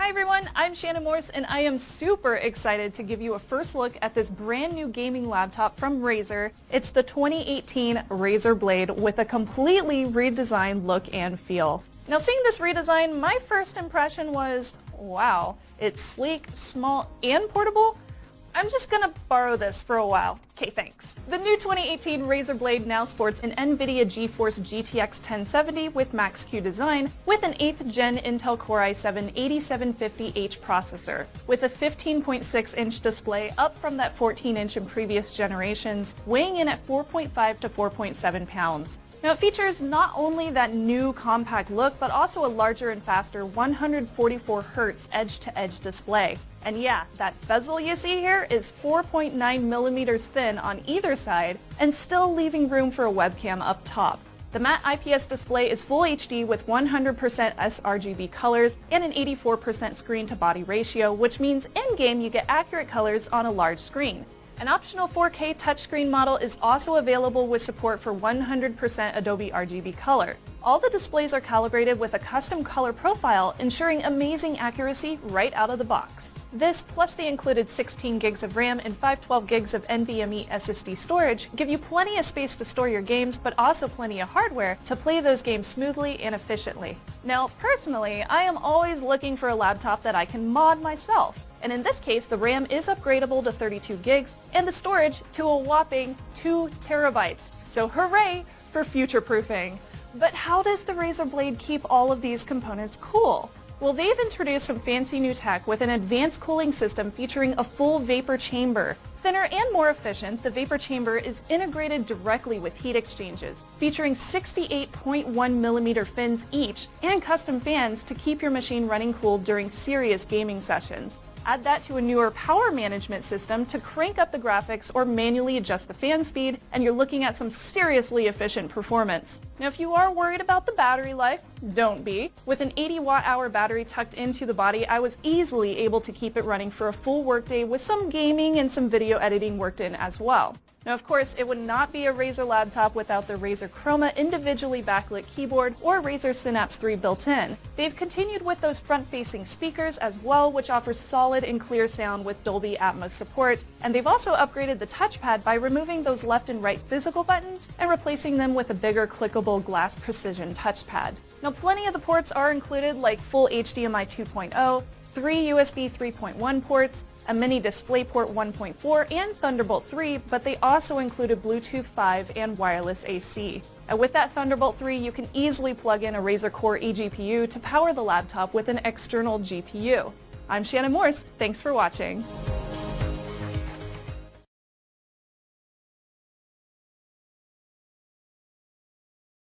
Hi everyone, I'm Shannon Morse and I am super excited to give you a first look at this brand new gaming laptop from Razer. It's the 2018 Razer Blade with a completely redesigned look and feel. Now seeing this redesign, my first impression was, wow, it's sleek, small, and portable? I'm just gonna borrow this for a while. Okay, thanks. The new 2018 Razer Blade now sports an NVIDIA GeForce GTX 1070 with Max-Q design with an 8th gen Intel Core i7-8750H processor, with a 15.6-inch display up from that 14-inch in previous generations, weighing in at 4.5 to 4.7 pounds. Now it features not only that new compact look, but also a larger and faster 144Hz edge-to-edge display. And yeah, that bezel you see here is 4.9 millimeters thin on either side and still leaving room for a webcam up top. The matte IPS display is Full HD with 100% sRGB colors and an 84% screen-to-body ratio, which means in-game you get accurate colors on a large screen. An optional 4K touchscreen model is also available with support for 100% Adobe RGB color. All the displays are calibrated with a custom color profile, ensuring amazing accuracy right out of the box. This, plus the included 16 gigs of RAM and 512 gigs of NVMe SSD storage, give you plenty of space to store your games, but also plenty of hardware to play those games smoothly and efficiently. Now, personally, I am always looking for a laptop that I can mod myself. And in this case, the RAM is upgradable to 32 gigs and the storage to a whopping 2 terabytes. So hooray for future-proofing. But how does the Razer Blade keep all of these components cool? Well, they've introduced some fancy new tech with an advanced cooling system featuring a full vapor chamber. Thinner and more efficient, the vapor chamber is integrated directly with heat exchangers, featuring 68.1 millimeter fins each and custom fans to keep your machine running cool during serious gaming sessions. Add that to a newer power management system to crank up the graphics or manually adjust the fan speed, and you're looking at some seriously efficient performance. Now if you are worried about the battery life, don't be. With an 80 watt-hour battery tucked into the body, I was easily able to keep it running for a full workday with some gaming and some video editing worked in as well. Now of course, it would not be a Razer laptop without the Razer Chroma individually backlit keyboard or Razer Synapse 3 built in. They've continued with those front-facing speakers as well, which offers solid and clear sound with Dolby Atmos support, and they've also upgraded the touchpad by removing those left and right physical buttons and replacing them with a bigger clickable glass precision touchpad. Now plenty of the ports are included, like full HDMI 2.0, 3 USB 3.1 ports, a mini DisplayPort 1.4 and Thunderbolt 3, but they also included Bluetooth 5 and wireless AC. And with that Thunderbolt 3, you can easily plug in a Razer Core eGPU to power the laptop with an external GPU. I'm Shannon Morse, thanks for watching.